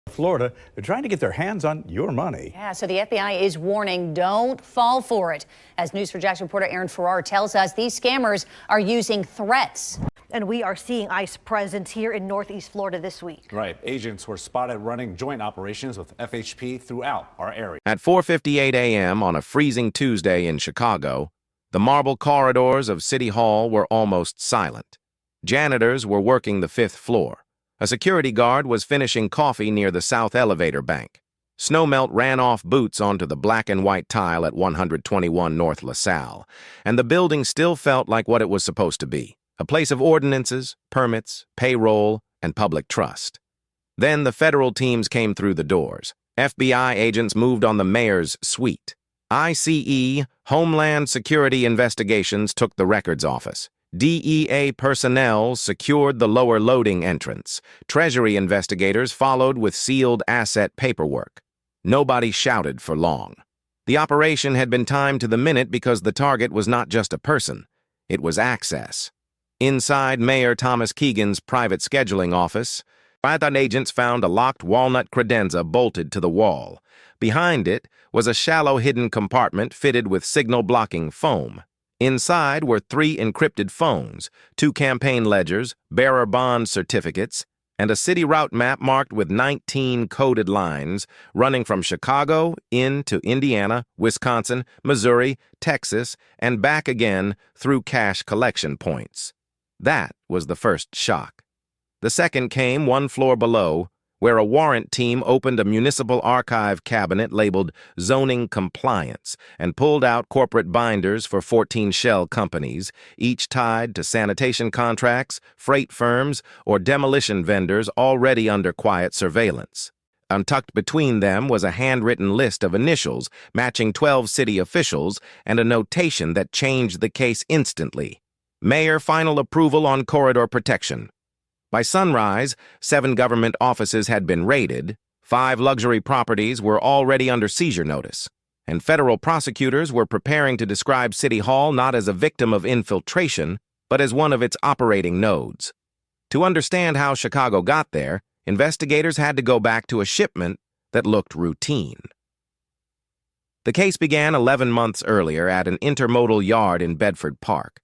Florida, they're trying to get their hands on your money. Yeah, so the FBI is warning, don't fall for it. As News4Jax reporter Aaron Farrar tells us, these scammers are using threats. And we are seeing ICE presence here in Northeast Florida this week. Right. Agents were spotted running joint operations with FHP throughout our area. At 4:58 a.m. on a freezing Tuesday in Chicago, the marble corridors of City Hall were almost silent. Janitors were working the 5th floor. A security guard was finishing coffee near the south elevator bank. Snowmelt ran off boots onto the black and white tile at 121 North LaSalle, and the building still felt like what it was supposed to be. A place of ordinances, permits, payroll, and public trust. Then the federal teams came through the doors. FBI agents moved on the mayor's suite. ICE, Homeland Security Investigations, took the records office. DEA personnel secured the lower loading entrance. Treasury investigators followed with sealed asset paperwork. Nobody shouted for long. The operation had been timed to the minute because the target was not just a person, it was access. Inside Mayor Thomas Keegan's private scheduling office, Python agents found a locked walnut credenza bolted to the wall. Behind it was a shallow hidden compartment fitted with signal-blocking foam. Inside were 3 encrypted phones, 2 campaign ledgers, bearer bond certificates, and a city route map marked with 19 coded lines running from Chicago into Indiana, Wisconsin, Missouri, Texas, and back again through cash collection points. That was the first shock. The second came 1 floor below, where a warrant team opened a municipal archive cabinet labeled Zoning Compliance and pulled out corporate binders for 14 shell companies, each tied to sanitation contracts, freight firms, or demolition vendors already under quiet surveillance. Untucked between them was a handwritten list of initials matching 12 city officials and a notation that changed the case instantly. Mayor final approval on corridor protection. By sunrise, 7 government offices had been raided, 5 luxury properties were already under seizure notice, and federal prosecutors were preparing to describe City Hall not as a victim of infiltration, but as one of its operating nodes. To understand how Chicago got there, investigators had to go back to a shipment that looked routine. The case began 11 months earlier at an intermodal yard in Bedford Park.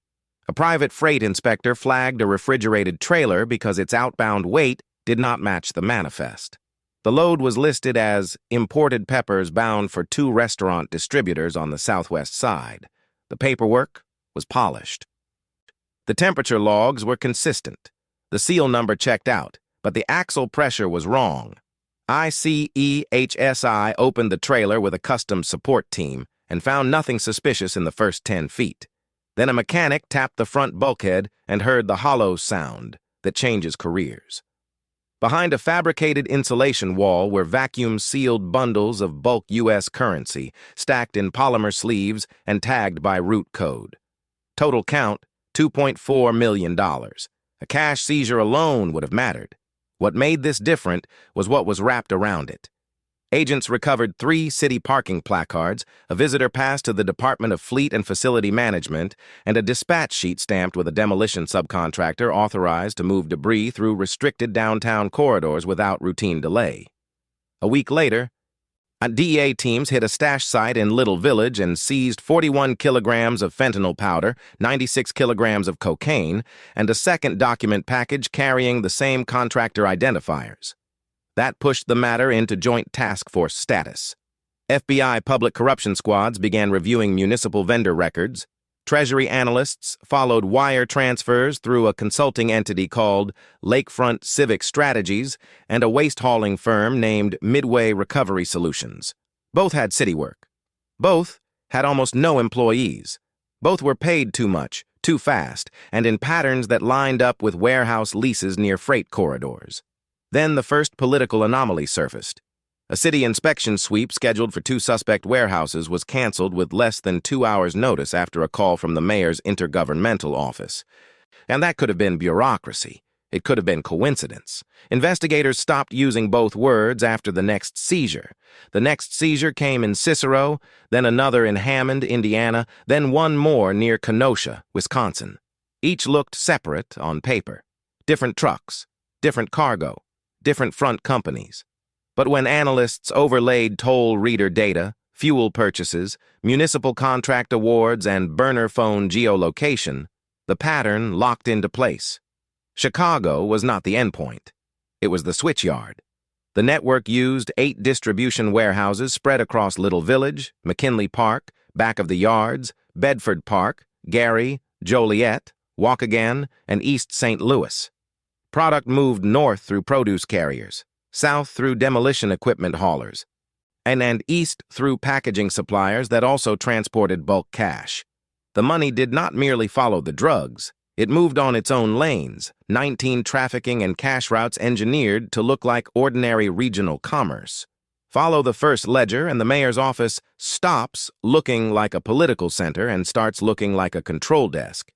A private freight inspector flagged a refrigerated trailer because its outbound weight did not match the manifest. The load was listed as imported peppers bound for 2 restaurant distributors on the southwest side. The paperwork was polished. The temperature logs were consistent. The seal number checked out, but the axle pressure was wrong. ICEHSI opened the trailer with a custom support team and found nothing suspicious in the first 10 feet. Then a mechanic tapped the front bulkhead and heard the hollow sound that changes careers. Behind a fabricated insulation wall were vacuum-sealed bundles of bulk U.S. currency, stacked in polymer sleeves and tagged by root code. Total count, $2.4 million. A cash seizure alone would have mattered. What made this different was what was wrapped around it. Agents recovered 3 city parking placards, a visitor pass to the Department of Fleet and Facility Management, and a dispatch sheet stamped with a demolition subcontractor authorized to move debris through restricted downtown corridors without routine delay. A week later, DEA teams hit a stash site in Little Village and seized 41 kilograms of fentanyl powder, 96 kilograms of cocaine, and a second document package carrying the same contractor identifiers. That pushed the matter into Joint Task Force status. FBI public corruption squads began reviewing municipal vendor records. Treasury analysts followed wire transfers through a consulting entity called Lakefront Civic Strategies and a waste-hauling firm named Midway Recovery Solutions. Both had city work. Both had almost no employees. Both were paid too much, too fast, and in patterns that lined up with warehouse leases near freight corridors. Then the first political anomaly surfaced. A city inspection sweep scheduled for 2 suspect warehouses was canceled with less than 2 hours' notice after a call from the mayor's intergovernmental office. And that could have been bureaucracy. It could have been coincidence. Investigators stopped using both words after the next seizure. The next seizure came in Cicero, then another in Hammond, Indiana, then one more near Kenosha, Wisconsin. Each looked separate on paper. Different trucks, different cargo, different front companies. But when analysts overlaid toll reader data, fuel purchases, municipal contract awards, and burner phone geolocation, the pattern locked into place. Chicago was not the endpoint. It was the switchyard. The network used 8 distribution warehouses spread across Little Village, McKinley Park, Back of the Yards, Bedford Park, Gary, Joliet, Waukegan, and East St. Louis. Product moved north through produce carriers, south through demolition equipment haulers, and east through packaging suppliers that also transported bulk cash. The money did not merely follow the drugs. It moved on its own lanes, 19 trafficking and cash routes engineered to look like ordinary regional commerce. Follow the first ledger and the mayor's office stops looking like a political center and starts looking like a control desk.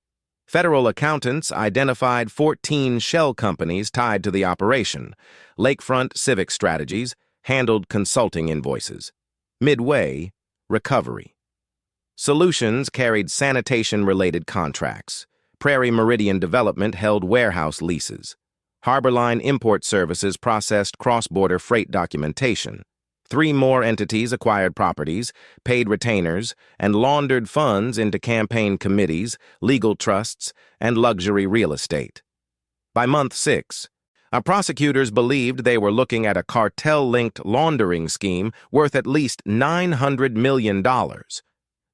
Federal accountants identified 14 shell companies tied to the operation. Lakefront Civic Strategies handled consulting invoices. Midway, Recovery. Solutions carried sanitation-related contracts. Prairie Meridian Development held warehouse leases. Harborline Import Services processed cross-border freight documentation. 3 more entities acquired properties, paid retainers, and laundered funds into campaign committees, legal trusts, and luxury real estate. By month 6, our prosecutors believed they were looking at a cartel-linked laundering scheme worth at least $900 million.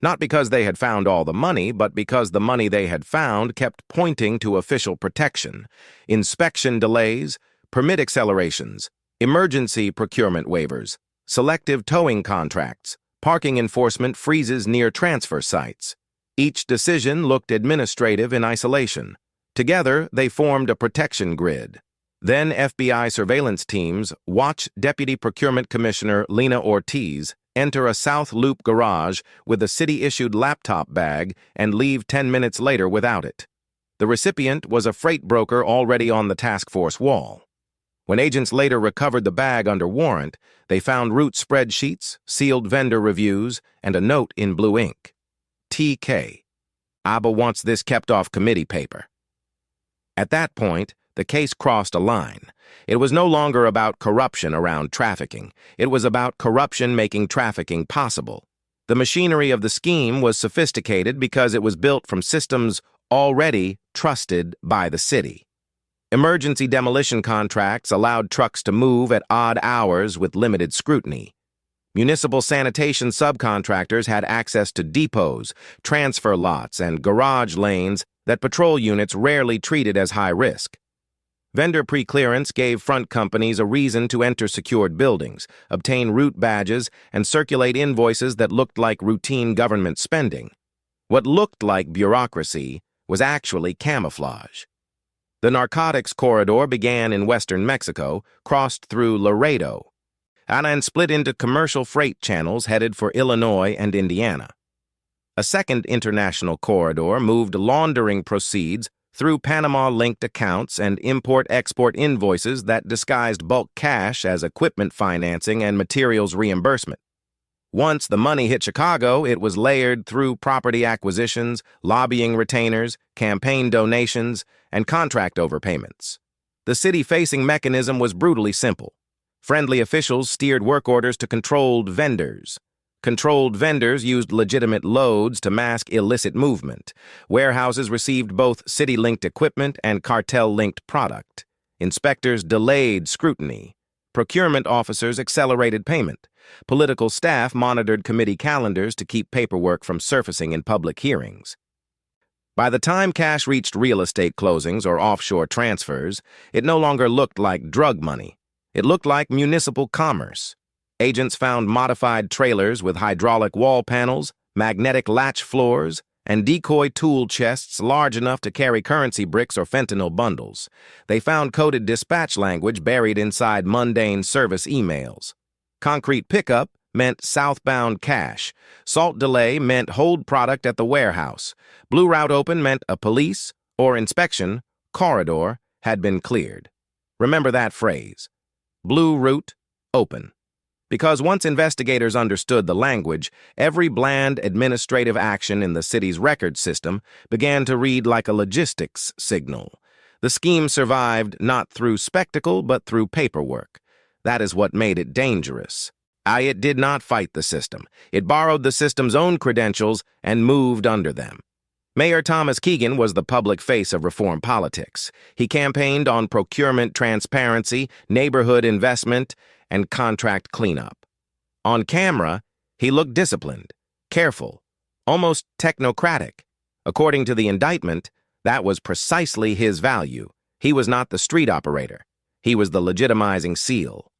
Not because they had found all the money, but because the money they had found kept pointing to official protection, inspection delays, permit accelerations, emergency procurement waivers, selective towing contracts, parking enforcement freezes near transfer sites. Each decision looked administrative in isolation. Together, they formed a protection grid. Then FBI surveillance teams watch Deputy Procurement Commissioner Lena Ortiz enter a South Loop garage with a city-issued laptop bag and leave 10 minutes later without it. The recipient was a freight broker already on the task force wall. When agents later recovered the bag under warrant, they found route spreadsheets, sealed vendor reviews, and a note in blue ink. TK. Abba wants this kept off committee paper. At that point, the case crossed a line. It was no longer about corruption around trafficking. It was about corruption making trafficking possible. The machinery of the scheme was sophisticated because it was built from systems already trusted by the city. Emergency demolition contracts allowed trucks to move at odd hours with limited scrutiny. Municipal sanitation subcontractors had access to depots, transfer lots, and garage lanes that patrol units rarely treated as high risk. Vendor preclearance gave front companies a reason to enter secured buildings, obtain route badges, and circulate invoices that looked like routine government spending. What looked like bureaucracy was actually camouflage. The narcotics corridor began in western Mexico, crossed through Laredo, and split into commercial freight channels headed for Illinois and Indiana. A second international corridor moved laundering proceeds through Panama-linked accounts and import-export invoices that disguised bulk cash as equipment financing and materials reimbursement. Once the money hit Chicago, it was layered through property acquisitions, lobbying retainers, campaign donations, and contract overpayments. The city-facing mechanism was brutally simple. Friendly officials steered work orders to controlled vendors. Controlled vendors used legitimate loads to mask illicit movement. Warehouses received both city-linked equipment and cartel-linked product. Inspectors delayed scrutiny. Procurement officers accelerated payment. Political staff monitored committee calendars to keep paperwork from surfacing in public hearings. By the time cash reached real estate closings or offshore transfers, it no longer looked like drug money. It looked like municipal commerce. Agents found modified trailers with hydraulic wall panels, magnetic latch floors, and decoy tool chests large enough to carry currency bricks or fentanyl bundles. They found coded dispatch language buried inside mundane service emails. Concrete pickup meant southbound cash. Salt delay meant hold product at the warehouse. Blue route open meant a police or inspection corridor had been cleared. Remember that phrase. Blue route open. Because once investigators understood the language, every bland administrative action in the city's record system began to read like a logistics signal. The scheme survived not through spectacle but through paperwork. That is what made it dangerous. It did not fight the system. It borrowed the system's own credentials and moved under them. Mayor Thomas Keegan was the public face of reform politics. He campaigned on procurement transparency, neighborhood investment, and contract cleanup. On camera, he looked disciplined, careful, almost technocratic. According to the indictment, that was precisely his value. He was not the street operator. He was the legitimizing seal.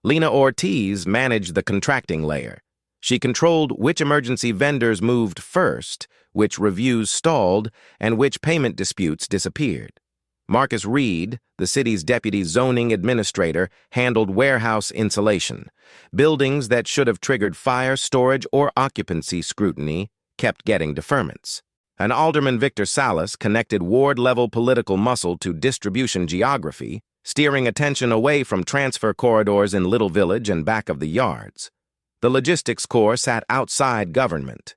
Lena Ortiz managed the contracting layer. She controlled which emergency vendors moved first, which reviews stalled, and which payment disputes disappeared. Marcus Reed, the city's deputy zoning administrator, handled warehouse insulation. Buildings that should have triggered fire, storage, or occupancy scrutiny kept getting deferments. And Alderman Victor Salas connected ward-level political muscle to distribution geography, steering attention away from transfer corridors in Little Village and back of the yards. The logistics corps sat outside government.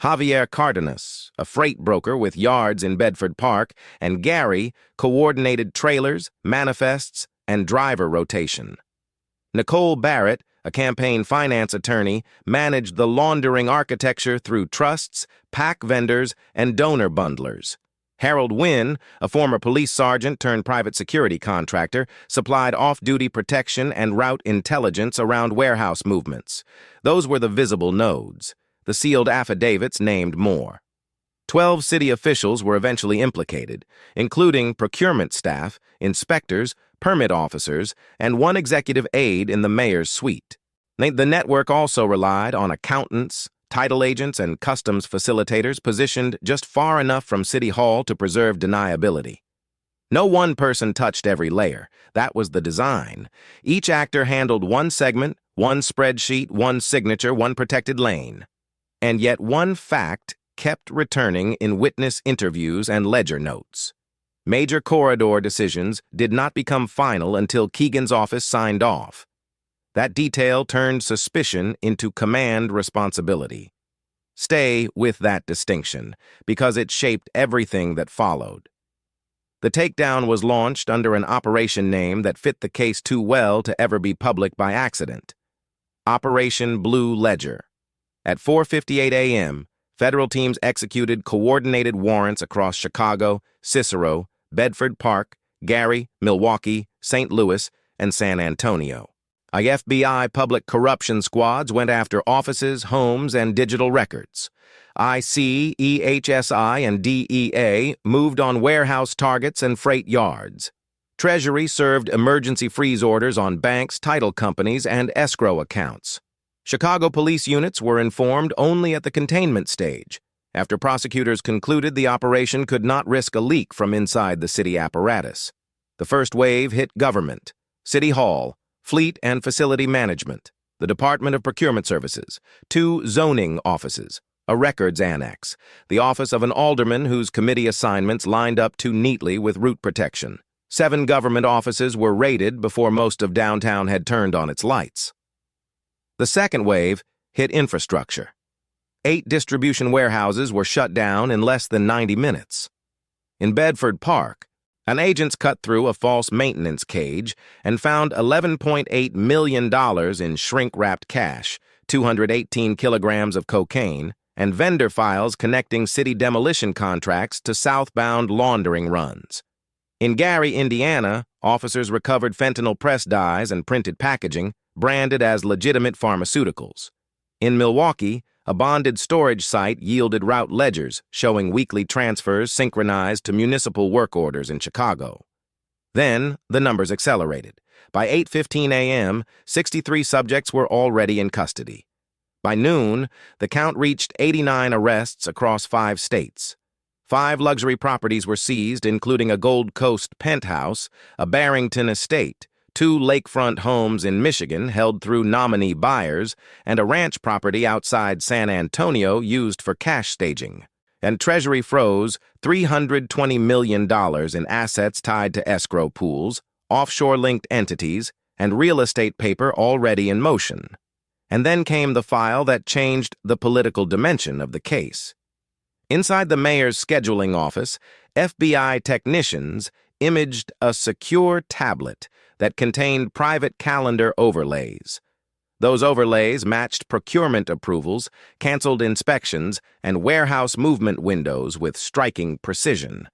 Javier Cardenas, a freight broker with yards in Bedford Park, and Gary coordinated trailers, manifests, and driver rotation. Nicole Barrett, a campaign finance attorney, managed the laundering architecture through trusts, PAC vendors, and donor bundlers. Harold Wynn, a former police sergeant turned private security contractor, supplied off-duty protection and route intelligence around warehouse movements. Those were the visible nodes. The sealed affidavits named more. 12 city officials were eventually implicated, including procurement staff, inspectors, permit officers, and one executive aide in the mayor's suite. The network also relied on accountants, title agents, and customs facilitators positioned just far enough from City Hall to preserve deniability. No one person touched every layer. That was the design. Each actor handled one segment, one spreadsheet, one signature, one protected lane. And yet one fact kept returning in witness interviews and ledger notes. Major corridor decisions did not become final until Keegan's office signed off. That detail turned suspicion into command responsibility. Stay with that distinction, because it shaped everything that followed. The takedown was launched under an operation name that fit the case too well to ever be public by accident. Operation Blue Ledger. At 4:58 a.m., federal teams executed coordinated warrants across Chicago, Cicero, Bedford Park, Gary, Milwaukee, St. Louis, and San Antonio. FBI public corruption squads went after offices, homes, and digital records. IC, EHSI, and DEA moved on warehouse targets and freight yards. Treasury served emergency freeze orders on banks, title companies, and escrow accounts. Chicago police units were informed only at the containment stage, after prosecutors concluded the operation could not risk a leak from inside the city apparatus. The first wave hit government, City Hall, Fleet and Facility Management, the Department of Procurement Services, 2 zoning offices, a records annex, the office of an alderman whose committee assignments lined up too neatly with route protection. 7 government offices were raided before most of downtown had turned on its lights. The second wave hit infrastructure. 8 distribution warehouses were shut down in less than 90 minutes. In Bedford Park, an agent cut through a false maintenance cage and found $11.8 million in shrink-wrapped cash, 218 kilograms of cocaine, and vendor files connecting city demolition contracts to southbound laundering runs. In Gary, Indiana, officers recovered fentanyl press dyes and printed packaging, branded as legitimate pharmaceuticals. In Milwaukee, a bonded storage site yielded route ledgers showing weekly transfers synchronized to municipal work orders in Chicago. Then, the numbers accelerated. By 8:15 a.m., 63 subjects were already in custody. By noon, the count reached 89 arrests across 5 states. 5 luxury properties were seized, including a Gold Coast penthouse, a Barrington estate, 2 lakefront homes in Michigan held through nominee buyers, and a ranch property outside San Antonio used for cash staging. And Treasury froze $320 million in assets tied to escrow pools, offshore-linked entities, and real estate paper already in motion. And then came the file that changed the political dimension of the case. Inside the mayor's scheduling office, FBI technicians imaged a secure tablet that contained private calendar overlays. Those overlays matched procurement approvals, canceled inspections, and warehouse movement windows with striking precision.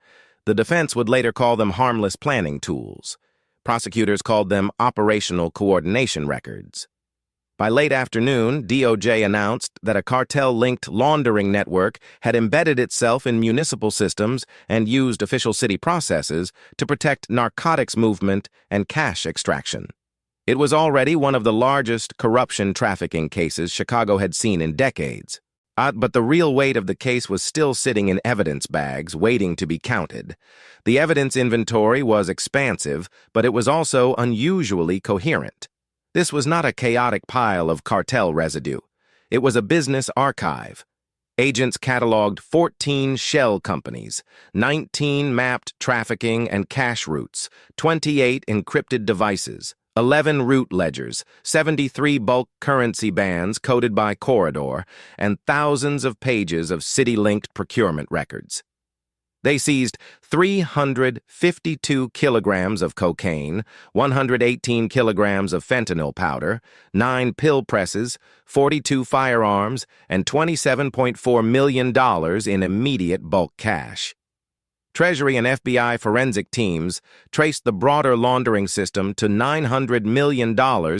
The defense would later call them harmless planning tools. Prosecutors called them operational coordination records. By late afternoon, DOJ announced that a cartel-linked laundering network had embedded itself in municipal systems and used official city processes to protect narcotics movement and cash extraction. It was already one of the largest corruption trafficking cases Chicago had seen in decades. But the real weight of the case was still sitting in evidence bags, waiting to be counted. The evidence inventory was expansive, but it was also unusually coherent. This was not a chaotic pile of cartel residue. It was a business archive. Agents cataloged 14 shell companies, 19 mapped trafficking and cash routes, 28 encrypted devices, 11 route ledgers, 73 bulk currency bands coded by corridor, and thousands of pages of city-linked procurement records. They seized 352 kilograms of cocaine, 118 kilograms of fentanyl powder, 9 pill presses, 42 firearms, and $27.4 million in immediate bulk cash. Treasury and FBI forensic teams traced the broader laundering system to $900 million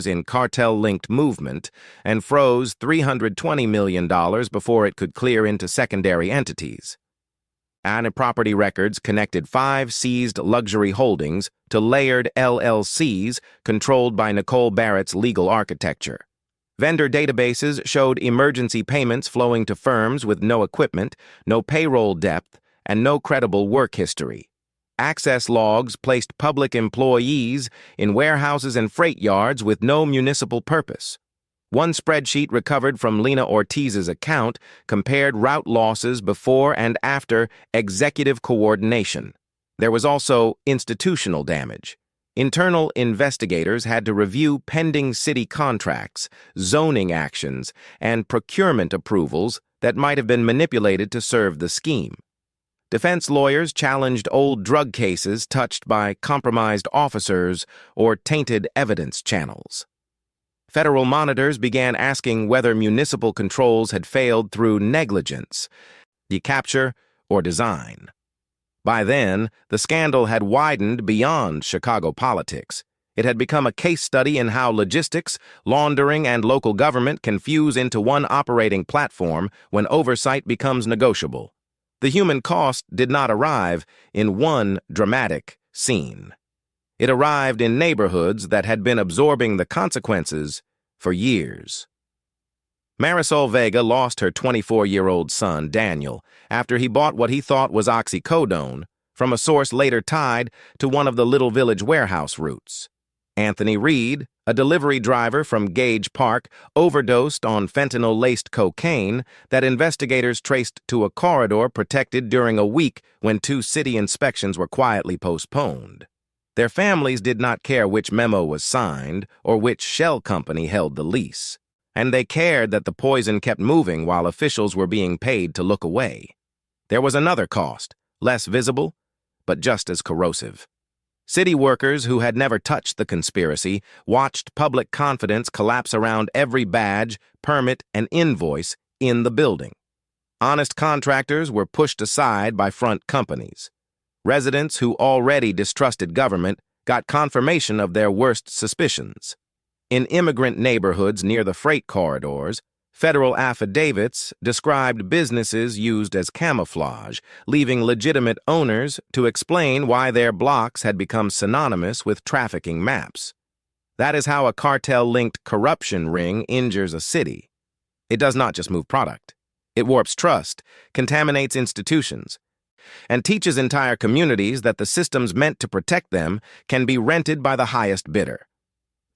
in cartel-linked movement and froze $320 million before it could clear into secondary entities. And property records connected 5 seized luxury holdings to layered LLCs controlled by Nicole Barrett's legal architecture. Vendor databases showed emergency payments flowing to firms with no equipment, no payroll depth, and no credible work history. Access logs placed public employees in warehouses and freight yards with no municipal purpose. One spreadsheet recovered from Lena Ortiz's account compared route losses before and after executive coordination. There was also institutional damage. Internal investigators had to review pending city contracts, zoning actions, and procurement approvals that might have been manipulated to serve the scheme. Defense lawyers challenged old drug cases touched by compromised officers or tainted evidence channels. Federal monitors began asking whether municipal controls had failed through negligence, decapture, or design. By then, the scandal had widened beyond Chicago politics. It had become a case study in how logistics, laundering, and local government can fuse into one operating platform when oversight becomes negotiable. The human cost did not arrive in one dramatic scene. It arrived in neighborhoods that had been absorbing the consequences for years. Marisol Vega lost her 24-year-old son, Daniel, after he bought what he thought was oxycodone from a source later tied to one of the Little Village warehouse routes. Anthony Reed, a delivery driver from Gage Park, overdosed on fentanyl-laced cocaine that investigators traced to a corridor protected during a week when 2 city inspections were quietly postponed. Their families did not care which memo was signed or which shell company held the lease, and they cared that the poison kept moving while officials were being paid to look away. There was another cost, less visible, but just as corrosive. City workers who had never touched the conspiracy watched public confidence collapse around every badge, permit, and invoice in the building. Honest contractors were pushed aside by front companies. Residents who already distrusted government got confirmation of their worst suspicions. In immigrant neighborhoods near the freight corridors, federal affidavits described businesses used as camouflage, leaving legitimate owners to explain why their blocks had become synonymous with trafficking maps. That is how a cartel-linked corruption ring injures a city. It does not just move product. It warps trust, contaminates institutions, and teaches entire communities that the systems meant to protect them can be rented by the highest bidder.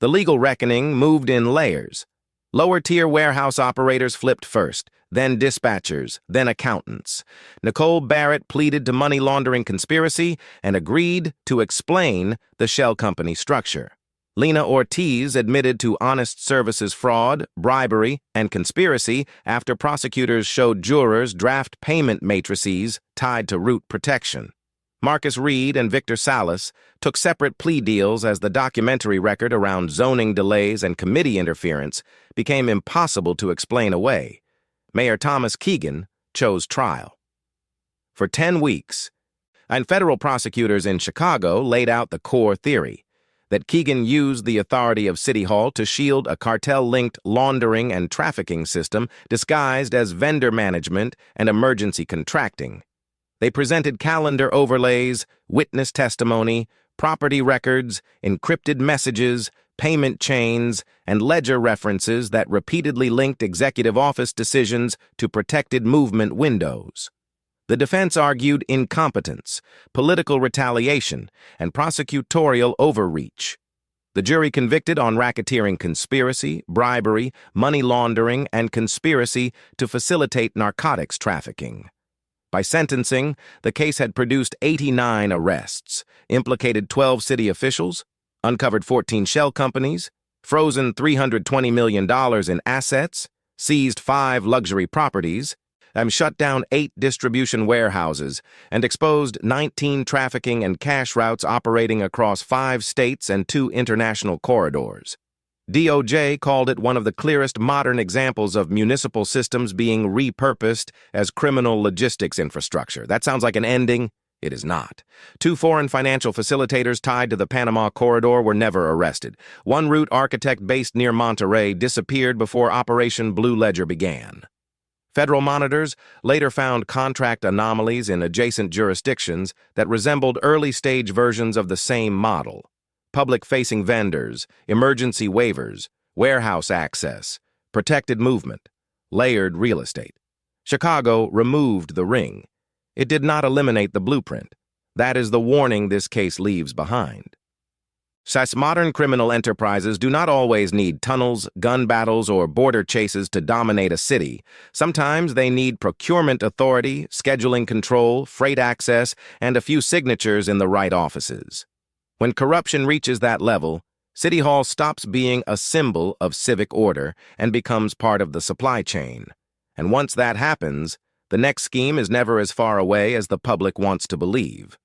The legal reckoning moved in layers. Lower-tier warehouse operators flipped first, then dispatchers, then accountants. Nicole Barrett pleaded to money laundering conspiracy and agreed to explain the shell company structure. Lena Ortiz admitted to honest services fraud, bribery, and conspiracy after prosecutors showed jurors draft payment matrices tied to route protection. Marcus Reed and Victor Salas took separate plea deals as the documentary record around zoning delays and committee interference became impossible to explain away. Mayor Thomas Keegan chose trial. For 10 weeks, and federal prosecutors in Chicago laid out the core theory that Keegan used the authority of City Hall to shield a cartel-linked laundering and trafficking system disguised as vendor management and emergency contracting. They presented calendar overlays, witness testimony, property records, encrypted messages, payment chains, and ledger references that repeatedly linked executive office decisions to protected movement windows. The defense argued incompetence, political retaliation, and prosecutorial overreach. The jury convicted on racketeering conspiracy, bribery, money laundering, and conspiracy to facilitate narcotics trafficking. By sentencing, the case had produced 89 arrests, implicated 12 city officials, uncovered 14 shell companies, frozen $320 million in assets, seized 5 luxury properties, and shut down 8 distribution warehouses, and exposed 19 trafficking and cash routes operating across 5 states and 2 international corridors. DOJ called it one of the clearest modern examples of municipal systems being repurposed as criminal logistics infrastructure. That sounds like an ending. It is not. 2 foreign financial facilitators tied to the Panama Corridor were never arrested. One route architect based near Monterey disappeared before Operation Blue Ledger began. Federal monitors later found contract anomalies in adjacent jurisdictions that resembled early-stage versions of the same model: public-facing vendors, emergency waivers, warehouse access, protected movement, layered real estate. Chicago removed the ring. It did not eliminate the blueprint. That is the warning this case leaves behind. Such modern criminal enterprises do not always need tunnels, gun battles, or border chases to dominate a city. Sometimes they need procurement authority, scheduling control, freight access, and a few signatures in the right offices. When corruption reaches that level, City Hall stops being a symbol of civic order and becomes part of the supply chain. And once that happens, the next scheme is never as far away as the public wants to believe.